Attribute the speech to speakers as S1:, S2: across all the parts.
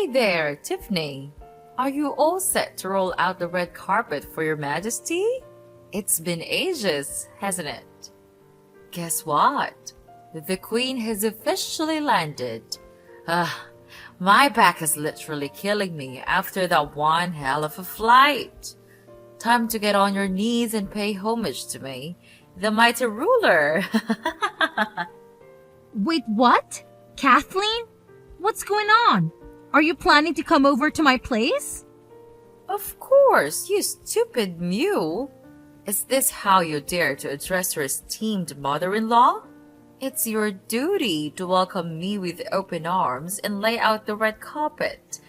S1: Hey there, Tiffany. Are you all set to roll out the red carpet for your majesty? It's been ages, hasn't it? Guess what? The queen has officially landed. Ah, my back is literally killing me after that one hell of a flight. Time to get on your knees and pay homage to me, the mighty ruler.
S2: Wait, what? Kathleen? What's going on? Are you planning to come over to my place?
S1: Of course, you stupid mule. Is this how you dare to address your esteemed mother-in-law? It's your duty to welcome me with open arms and lay out the red carpet,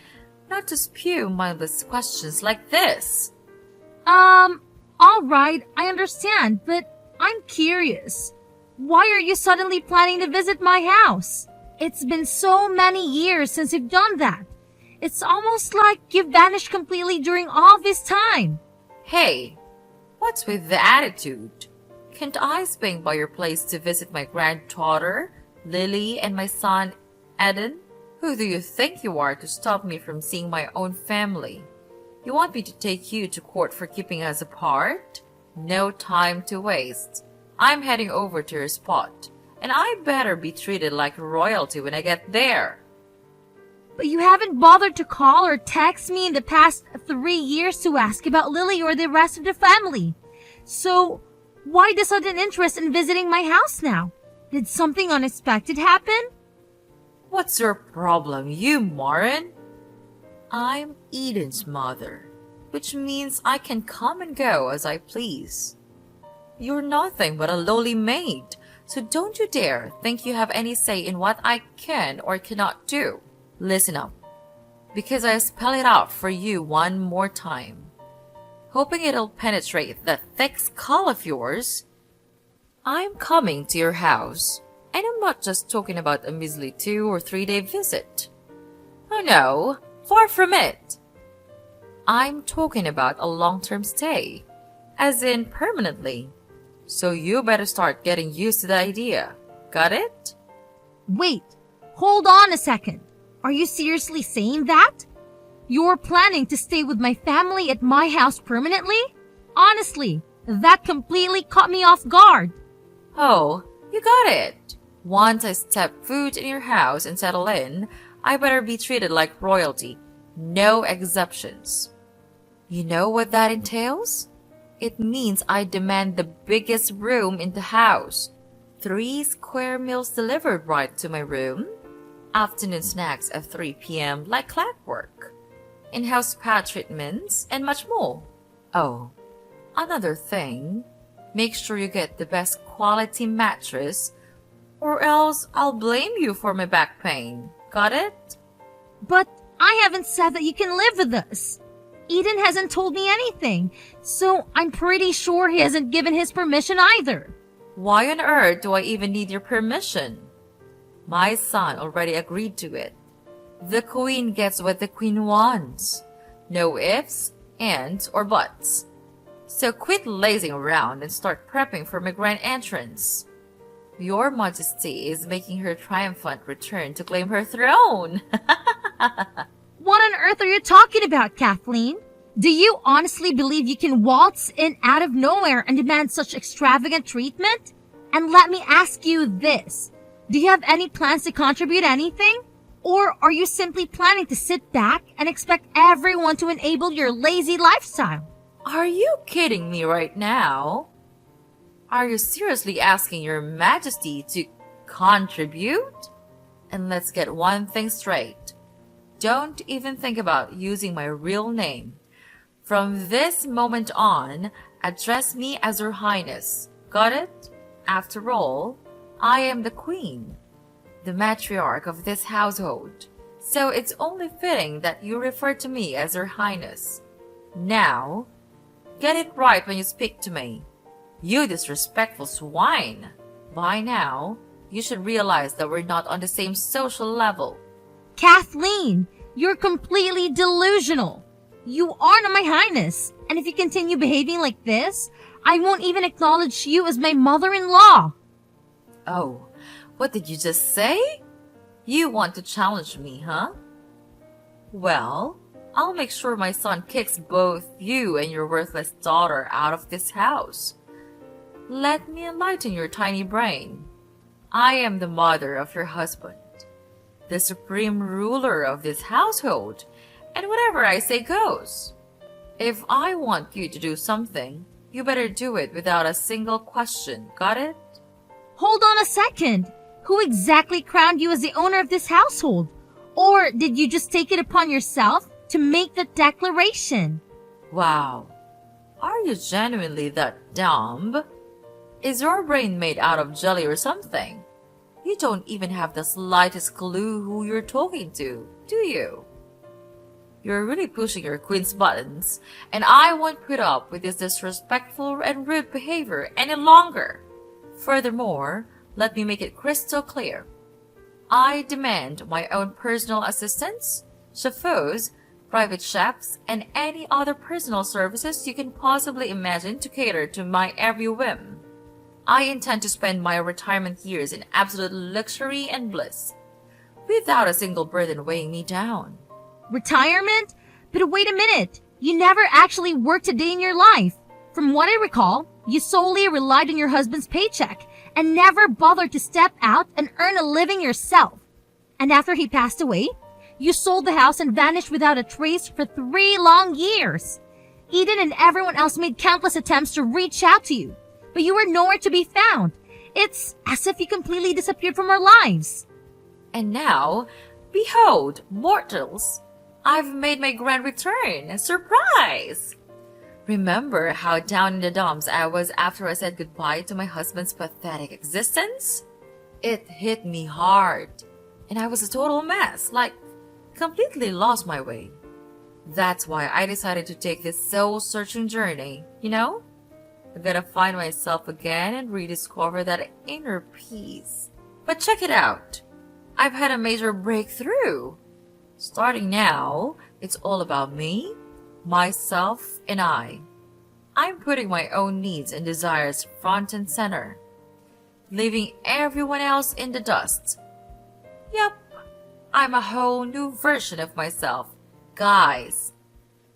S1: not to spew mindless questions like this.
S2: All right, I understand, but I'm curious. Why are you suddenly planning to visit my house? It's been so many years since you've done that. It's almost like you've vanished completely during all this time.
S1: Hey, what's with the attitude? Can't I swing by your place to visit my granddaughter, Lily, and my son, Eden? Who do you think you are to stop me from seeing my own family? You want me to take you to court for keeping us apart? No time to waste. I'm heading over to your spot, and I better be treated like royalty when I get there.
S2: But you haven't bothered to call or text me in the past 3 years to ask about Lily or the rest of the family. So, why the sudden interest in visiting my house now? Did something unexpected happen?
S1: What's your problem, you moron? I'm Eden's mother, which means I can come and go as I please. You're nothing but a lowly maid, so don't you dare think you have any say in what I can or cannot do. Listen up, because I spell it out for you one more time, hoping it'll penetrate that thick skull of yours. I'm coming to your house, and I'm not just talking about a measly 2 or 3 day visit. Oh no, far from it. I'm talking about a long-term stay, as in permanently. So you better start getting used to the idea. Got it?
S2: Wait, hold on a second. Are you seriously saying that? You're planning to stay with my family at my house permanently? Honestly, that completely caught me off guard.
S1: Oh, you got it. Once I step foot in your house and settle in, I better be treated like royalty. No exceptions. You know what that entails? It means I demand the biggest room in the house. 3 square meals delivered right to my room. Afternoon snacks at 3 p.m. like clockwork. In-house spa treatments and much more. Oh, another thing. Make sure you get the best quality mattress, or else I'll blame you for my back pain. Got it?
S2: But I haven't said that you can live with us. Eden hasn't told me anything, so I'm pretty sure he hasn't given his permission either.
S1: Why on earth do I even need your permission? My son already agreed to it. The queen gets what the queen wants. No ifs, ands, or buts. So quit lazing around and start prepping for my grand entrance. Your Majesty is making her triumphant return to claim her throne.
S2: What on earth are you talking about, Kathleen? Do you honestly believe you can waltz in out of nowhere and demand such extravagant treatment? And let me ask you this. Do you have any plans to contribute anything? Or are you simply planning to sit back and expect everyone to enable your lazy lifestyle?
S1: Are you kidding me right now? Are you seriously asking your Majesty to contribute? And let's get one thing straight. Don't even think about using my real name. From this moment on, address me as Her Highness. Got it? After all, I am the queen, the matriarch of this household. So it's only fitting that you refer to me as Her Highness. Now, get it right when you speak to me. You disrespectful swine. By now, you should realize that we're not on the same social level.
S2: Kathleen, you're completely delusional. You are not my highness, and if you continue behaving like this, I won't even acknowledge you as my mother-in-law.
S1: Oh, what did you just say? You want to challenge me, huh? Well, I'll make sure my son kicks both you and your worthless daughter out of this house. Let me enlighten your tiny brain. I am the mother of your husband, the supreme ruler of this household, and whatever I say goes. If I want you to do something, you better do it without a single question, got it?
S2: Hold on a second. Who exactly crowned you as the owner of this household? Or did you just take it upon yourself to make the declaration?
S1: Wow. Are you genuinely that dumb? Is your brain made out of jelly or something? You don't even have the slightest clue who you're talking to, do you? You're really pushing your queen's buttons, and I won't put up with this disrespectful and rude behavior any longer. Furthermore, let me make it crystal clear. I demand my own personal assistants, chauffeurs, private chefs, and any other personal services you can possibly imagine to cater to my every whim. I intend to spend my retirement years in absolute luxury and bliss, without a single burden weighing me down.
S2: Retirement? But wait a minute. You never actually worked a day in your life. From what I recall, you solely relied on your husband's paycheck and never bothered to step out and earn a living yourself. And after he passed away, you sold the house and vanished without a trace for 3 long years. Eden and everyone else made countless attempts to reach out to you, but you were nowhere to be found. It's as if you completely disappeared from our lives.
S1: And now, behold, mortals, I've made my grand return. Surprise! Remember how down in the dumps I was after I said goodbye to my husband's pathetic existence? It hit me hard, and I was a total mess, like completely lost my way. That's why I decided to take this soul-searching journey, you know? I gotta find myself again and rediscover that inner peace. But check it out. I've had a major breakthrough. Starting now, it's all about me, myself, and I. I'm putting my own needs and desires front and center, leaving everyone else in the dust. Yep, I'm a whole new version of myself. Guys,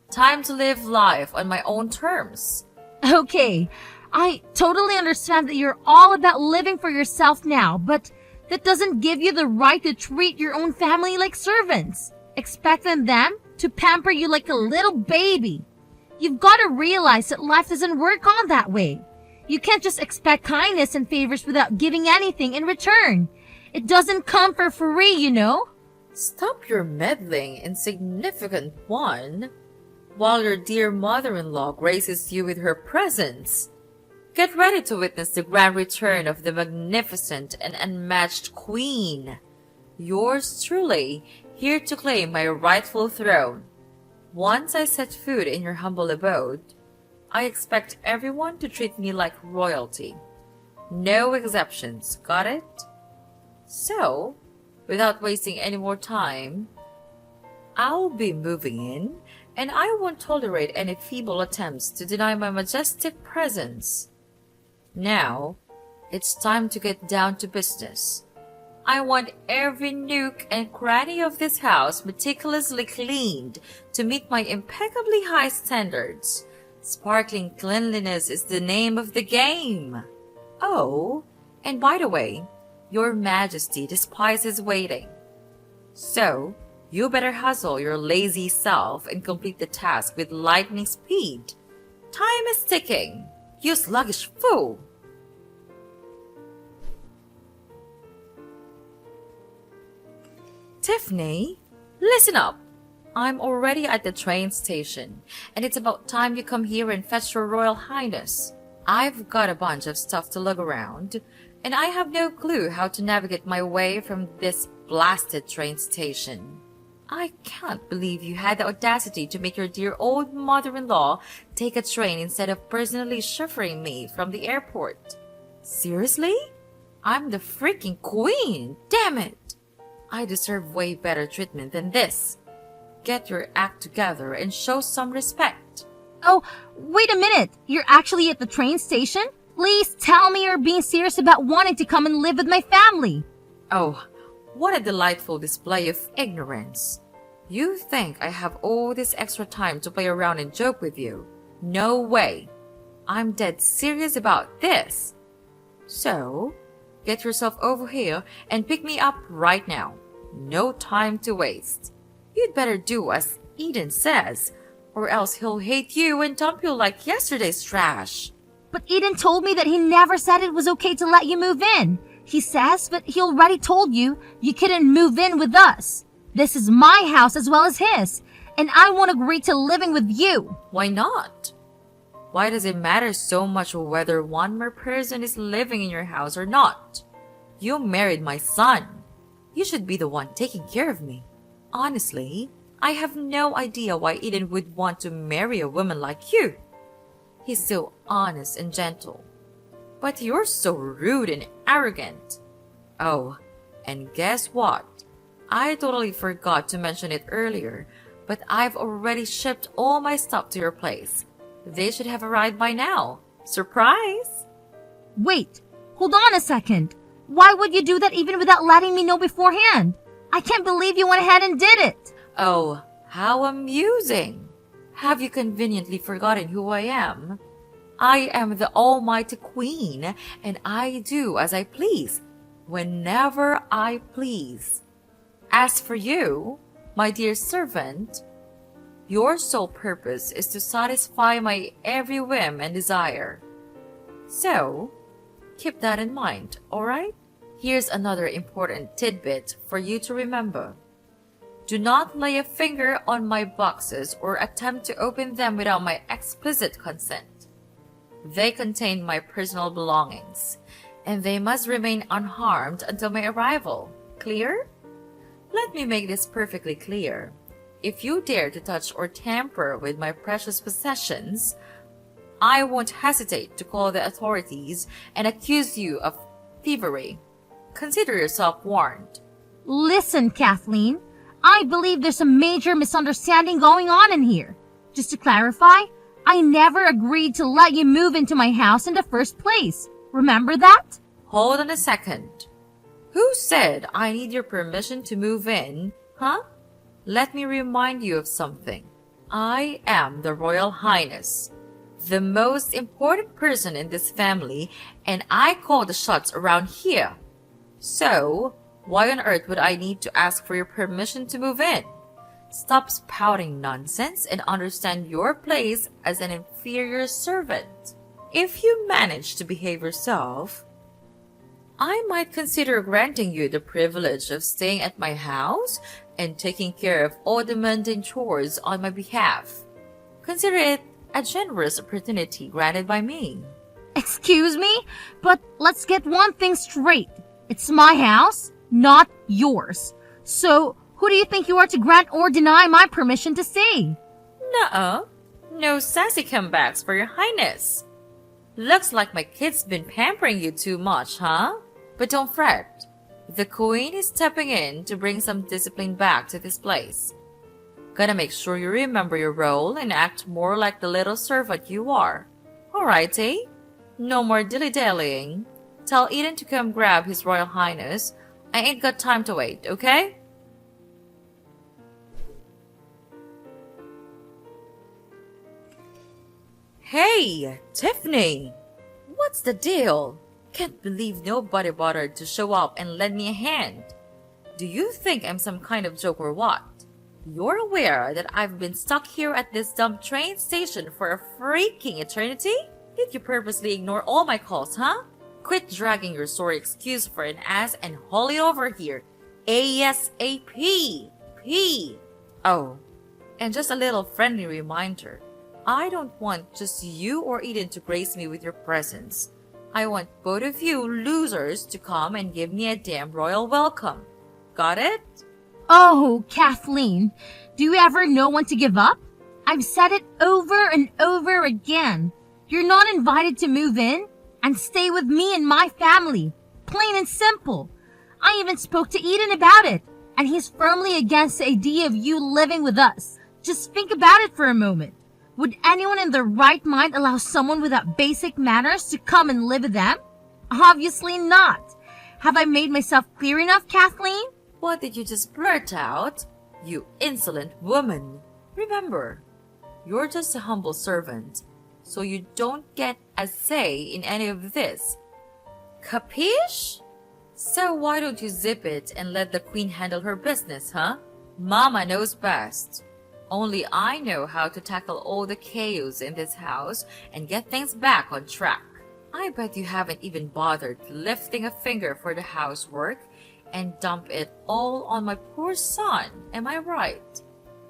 S1: time to live life on my own terms.
S2: Okay, I totally understand that you're all about living for yourself now, but that doesn't give you the right to treat your own family like servants, expecting them to pamper you like a little baby. You've got to realize that life doesn't work on that way. You can't just expect kindness and favors without giving anything in return. It doesn't come for free, you know?
S1: Stop your meddling, insignificant one, while your dear mother-in-law graces you with her presence. Get ready to witness the grand return of the magnificent and unmatched queen. Yours truly, here to claim my rightful throne. Once I set foot in your humble abode, I expect everyone to treat me like royalty. No exceptions, got it? So, without wasting any more time, I'll be moving in, and I won't tolerate any feeble attempts to deny my majestic presence. Now, it's time to get down to business. I want every nook and cranny of this house meticulously cleaned to meet my impeccably high standards. Sparkling cleanliness is the name of the game. Oh, and by the way, your Majesty despises waiting. So, you better hustle your lazy self and complete the task with lightning speed. Time is ticking, you sluggish fool. Tiffany, listen up. I'm already at the train station, and it's about time you come here and fetch your Royal Highness. I've got a bunch of stuff to lug around, and I have no clue how to navigate my way from this blasted train station. I can't believe you had the audacity to make your dear old mother-in-law take a train instead of personally chauffeuring me from the airport. Seriously? I'm the freaking queen, damn it! I deserve way better treatment than this. Get your act together and show some respect.
S2: Oh, wait a minute. You're actually at the train station? Please tell me you're being serious about wanting to come and live with my family.
S1: Oh, what a delightful display of ignorance. You think I have all this extra time to play around and joke with you? No way. I'm dead serious about this. So, get yourself over here and pick me up right now. No time to waste. You'd better do as Eden says, or else he'll hate you and dump you like yesterday's trash.
S2: But Eden told me that he never said it was okay to let you move in. He says that he already told you you couldn't move in with us. This is my house as well as his, and I won't agree to living with you.
S1: Why not? Why does it matter so much whether one more person is living in your house or not? You married my son. You should be the one taking care of me. Honestly, I have no idea why Eden would want to marry a woman like you. He's so honest and gentle. But you're so rude and arrogant. Oh, and guess what? I totally forgot to mention it earlier, but I've already shipped all my stuff to your place. They should have arrived by now. Surprise!
S2: Wait, hold on a second. Why would you do that even without letting me know beforehand? I can't believe you went ahead and did it.
S1: Oh, how amusing. Have you conveniently forgotten who I am? I am the Almighty Queen, and I do as I please, whenever I please. As for you, my dear servant, your sole purpose is to satisfy my every whim and desire. So, keep that in mind, alright? Here's another important tidbit for you to remember. Do not lay a finger on my boxes or attempt to open them without my explicit consent. They contain my personal belongings, and they must remain unharmed until my arrival. Clear? Let me make this perfectly clear. If you dare to touch or tamper with my precious possessions, I won't hesitate to call the authorities and accuse you of thievery. Consider yourself warned.
S2: Listen, Kathleen, I believe there's a major misunderstanding going on in here. Just to clarify, I never agreed to let you move into my house in the first place. Remember that?
S1: Hold on a second. Who said I need your permission to move in, huh? Let me remind you of something. I am the Royal Highness, the most important person in this family, and I call the shots around here. So, why on earth would I need to ask for your permission to move in? Stop spouting nonsense and understand your place as an inferior servant. If you manage to behave yourself, I might consider granting you the privilege of staying at my house and taking care of all the mundane chores on my behalf. Consider it a generous opportunity granted by me.
S2: Excuse me, but let's get one thing straight. It's my house, not yours. So, who do you think you are to grant or deny my permission to stay?
S1: Nuh-uh. No sassy comebacks for your highness. Looks like my kid's been pampering you too much, huh? But don't fret. The queen is stepping in to bring some discipline back to this place. Gotta make sure you remember your role and act more like the little servant you are. Alrighty? No more dilly-dallying. Tell Eden to come grab His Royal Highness. I ain't got time to wait, okay? Hey, Tiffany! What's the deal? Can't believe nobody bothered to show up and lend me a hand. Do you think I'm some kind of joke or what? You're aware that I've been stuck here at this dumb train station for a freaking eternity? Did you purposely ignore all my calls, huh? Quit dragging your sorry excuse for an ass and haul it over here. ASAP! P! Oh, and just a little friendly reminder. I don't want just you or Eden to grace me with your presence. I want both of you losers to come and give me a damn royal welcome. Got it?
S2: Oh, Kathleen, do you ever know when to give up? I've said it over and over again. You're not invited to move in and stay with me and my family. Plain and simple. I even spoke to Eden about it, and he's firmly against the idea of you living with us. Just think about it for a moment. Would anyone in their right mind allow someone without basic manners to come and live with them? Obviously not. Have I made myself clear enough, Kathleen?
S1: What did you just blurt out? You insolent woman! Remember, you're just a humble servant, so you don't get a say in any of this. Capiche? So why don't you zip it and let the queen handle her business, huh? Mama knows best. Only I know how to tackle all the chaos in this house and get things back on track. I bet you haven't even bothered lifting a finger for the housework and dump it all on my poor son, am I right?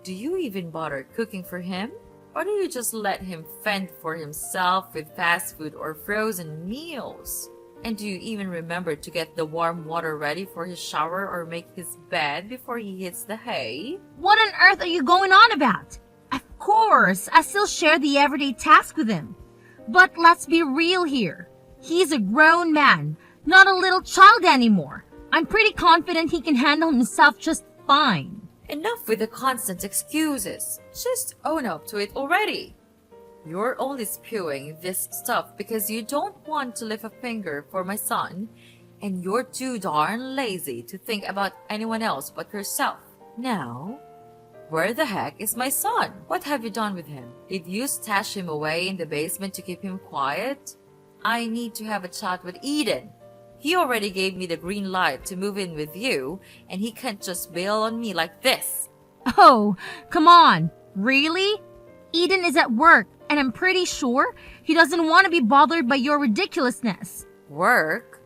S1: Do you even bother cooking for him? Or do you just let him fend for himself with fast food or frozen meals? And do you even remember to get the warm water ready for his shower or make his bed before he hits the hay?
S2: What on earth are you going on about? Of course, I still share the everyday task with him. But let's be real here. He's a grown man, not a little child anymore. I'm pretty confident he can handle himself just fine.
S1: Enough with the constant excuses. Just own up to it already. You're only spewing this stuff because you don't want to lift a finger for my son, and you're too darn lazy to think about anyone else but yourself. Now, where the heck is my son? What have you done with him? Did you stash him away in the basement to keep him quiet? I need to have a chat with Eden. He already gave me the green light to move in with you, and he can't just bail on me like this.
S2: Oh, come on. Really? Eden is at work, and I'm pretty sure he doesn't want to be bothered by your ridiculousness.
S1: Work?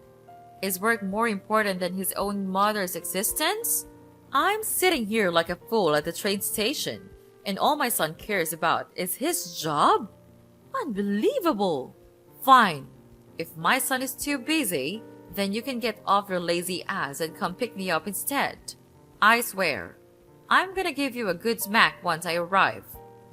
S1: Is work more important than his own mother's existence? I'm sitting here like a fool at the train station, and all my son cares about is his job? Unbelievable! Fine. If my son is too busy, then you can get off your lazy ass and come pick me up instead. I swear, I'm gonna give you a good smack once I arrive.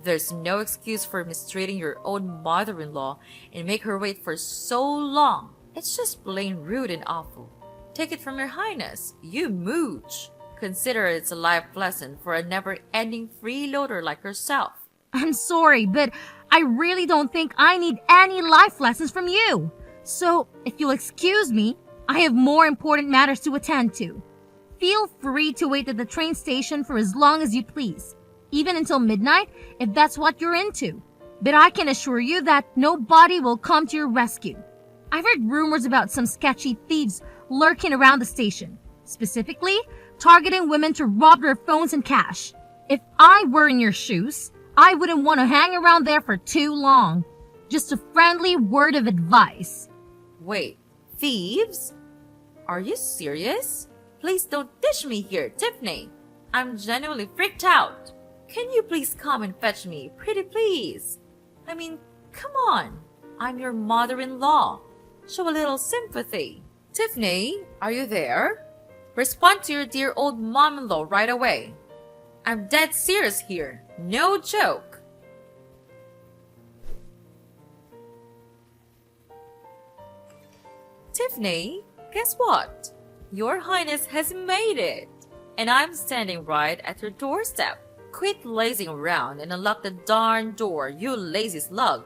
S1: There's no excuse for mistreating your own mother-in-law and make her wait for so long. It's just plain rude and awful. Take it from your highness, you mooch. Consider it's a life lesson for a never-ending freeloader like yourself.
S2: I'm sorry, but I really don't think I need any life lessons from you. So, if you'll excuse me, I have more important matters to attend to. Feel free to wait at the train station for as long as you please, even until midnight if that's what you're into. But I can assure you that nobody will come to your rescue. I've heard rumors about some sketchy thieves lurking around the station, specifically targeting women to rob their phones and cash. If I were in your shoes, I wouldn't want to hang around there for too long. Just a friendly word of advice.
S1: Wait, thieves? Are you serious? Please don't dish me here, Tiffany. I'm genuinely freaked out. Can you please come and fetch me, pretty please? I mean, come on. I'm your mother-in-law. Show a little sympathy. Tiffany, are you there? Respond to your dear old mom-in-law right away. I'm dead serious here. No joke. Tiffany, guess what? Your Highness has made it. And I'm standing right at your doorstep. Quit lazing around and unlock the darn door, you lazy slug.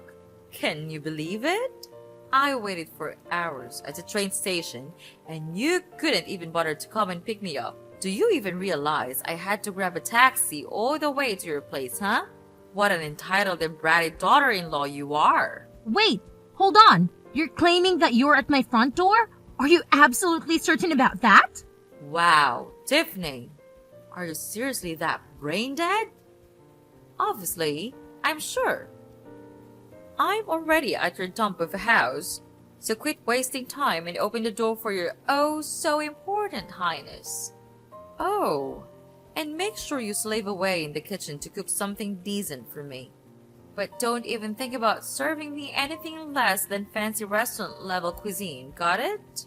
S1: Can you believe it? I waited for hours at the train station and you couldn't even bother to come and pick me up. Do you even realize I had to grab a taxi all the way to your place, huh? What an entitled and bratty daughter-in-law you are.
S2: Wait, hold on. You're claiming that you're at my front door? Are you absolutely certain about that?
S1: Wow, Tiffany, are you seriously that brain dead? Obviously, I'm sure. I'm already at your dump of a house, so quit wasting time and open the door for your oh so important highness. Oh, and make sure you slave away in the kitchen to cook something decent for me. But don't even think about serving me anything less than fancy restaurant level cuisine, got it?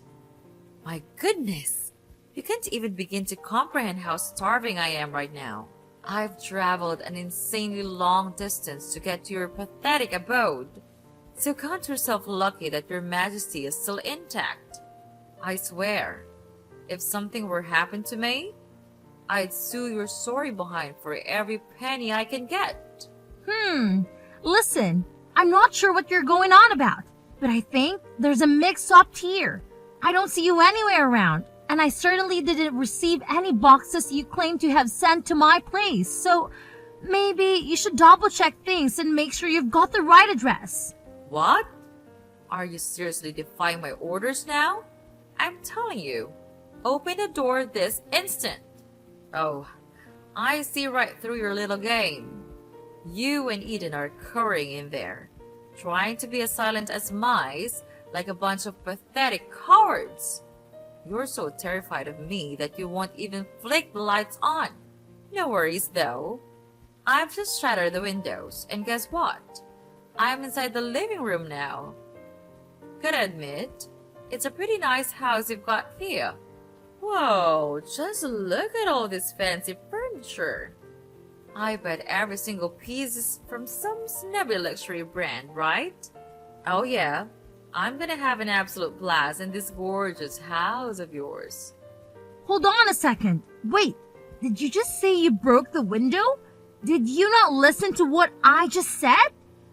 S1: My goodness, you can't even begin to comprehend how starving I am right now. I've traveled an insanely long distance to get to your pathetic abode, so count yourself lucky that your majesty is still intact. I swear, if something were happen to me, I'd sue your sorry behind for every penny I can get.
S2: Listen, I'm not sure what you're going on about, but I think there's a mix-up here. I don't see you anywhere around, and I certainly didn't receive any boxes you claim to have sent to my place, so maybe you should double check things and make sure you've got the right address.
S1: What? Are you seriously defying my orders now? I'm telling you, open the door this instant. Oh, I see right through your little game. You and Eden are curring in there, trying to be as silent as mice, like a bunch of pathetic cowards. You're so terrified of me that you won't even flick the lights on. No worries though. I've just shattered the windows, and guess what? I'm inside the living room now. Gotta admit, it's a pretty nice house you've got here. Whoa, just look at all this fancy furniture. I bet every single piece is from some snobby luxury brand, right? Oh yeah, I'm gonna have an absolute blast in this gorgeous house of yours.
S2: Hold on a second. Wait, did you just say you broke the window? Did you not listen to what I just said?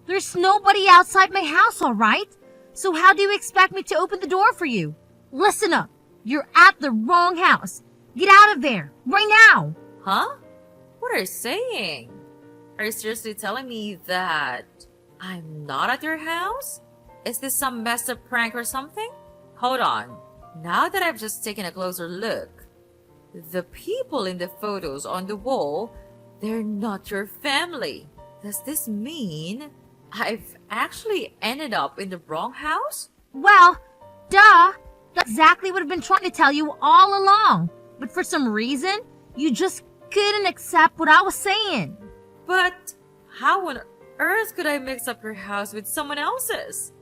S2: There's nobody outside my house, all right? So how do you expect me to open the door for you? Listen up. You're at the wrong house. Get out of there, right now.
S1: Huh? What are you saying? Are you seriously telling me that I'm not at your house? Is this some messed up prank or something? Hold on. Now that I've just taken a closer look, the people in the photos on the wall, they're not your family. Does this mean I've actually ended up in the wrong house?
S2: Well, duh. That's exactly what I've been trying to tell you all along. But for some reason, you just couldn't accept what I was saying.
S1: But how on earth could I mix up your house with someone else's?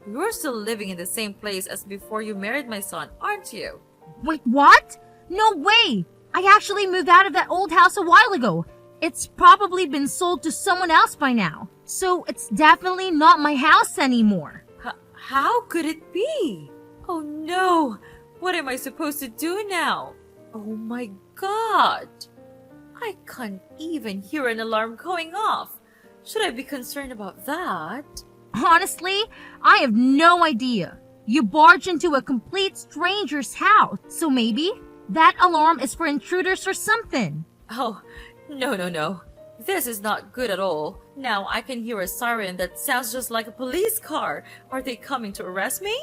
S1: You're still living in the same place as before you married my son, aren't you?
S2: Wait, what? No way! I actually moved out of that old house a while ago. It's probably been sold to someone else by now. So it's definitely not my house anymore.
S1: How could it be? Oh no! What am I supposed to do now? Oh my god! I can't even hear an alarm going off. Should I be concerned about that?
S2: Honestly, I have no idea. You barged into a complete stranger's house, so maybe that alarm is for intruders or something.
S1: Oh, no. This is not good at all. Now I can hear a siren that sounds just like a police car. Are they coming to arrest me?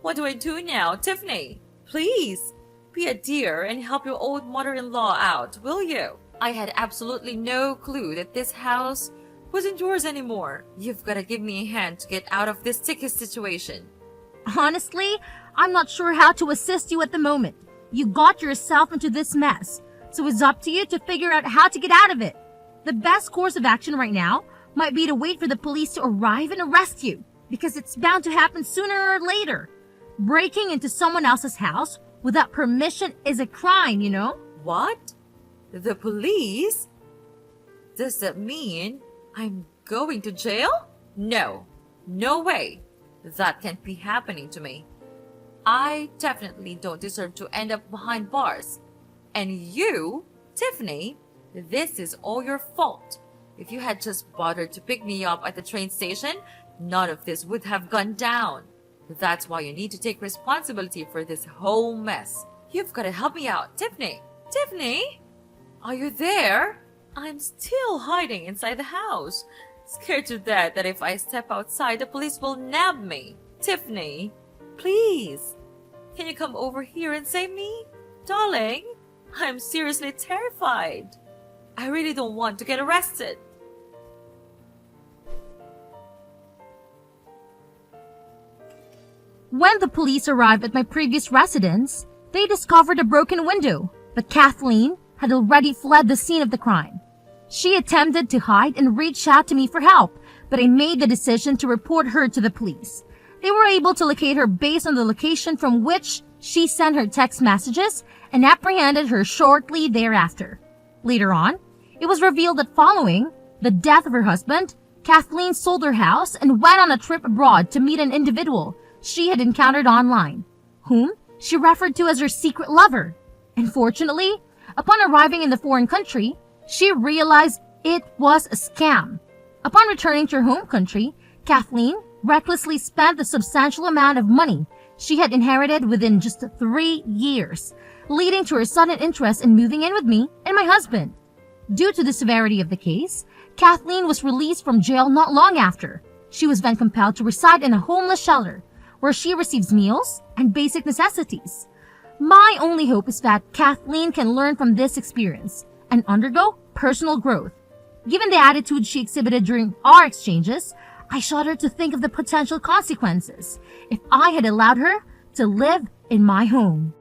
S1: What do I do now, Tiffany? Please, be a dear and help your old mother-in-law out, will you? I had absolutely no clue that this house wasn't yours anymore. You've got to give me a hand to get out of this sticky situation.
S2: Honestly, I'm not sure how to assist you at the moment. You got yourself into this mess, so it's up to you to figure out how to get out of it. The best course of action right now might be to wait for the police to arrive and arrest you, because it's bound to happen sooner or later. Breaking into someone else's house without permission is a crime, you know?
S1: What? The police? Does that mean I'm going to jail? No. No way. That can't be happening to me. I definitely don't deserve to end up behind bars. And you, Tiffany, this is all your fault. If you had just bothered to pick me up at the train station, none of this would have gone down. That's why you need to take responsibility for this whole mess. You've got to help me out, Tiffany. Tiffany? Are you there? I'm still hiding inside the house, scared to death that if I step outside, the police will nab me. Tiffany, please, can you come over here and save me? Darling, I'm seriously terrified. I really don't want to get arrested.
S2: When the police arrived at my previous residence, they discovered a broken window, but Kathleen had already fled the scene of the crime. She attempted to hide and reached out to me for help, but I made the decision to report her to the police. They were able to locate her based on the location from which she sent her text messages and apprehended her shortly thereafter. Later on, it was revealed that following the death of her husband, Kathleen sold her house and went on a trip abroad to meet an individual she had encountered online, whom she referred to as her secret lover. Unfortunately, upon arriving in the foreign country, she realized it was a scam. Upon returning to her home country, Kathleen recklessly spent the substantial amount of money she had inherited within just 3 years, leading to her sudden interest in moving in with me and my husband. Due to the severity of the case, Kathleen was released from jail not long after. She was then compelled to reside in a homeless shelter where she receives meals and basic necessities. My only hope is that Kathleen can learn from this experience and undergo personal growth. Given the attitude she exhibited during our exchanges, I shudder to think of the potential consequences if I had allowed her to live in my home.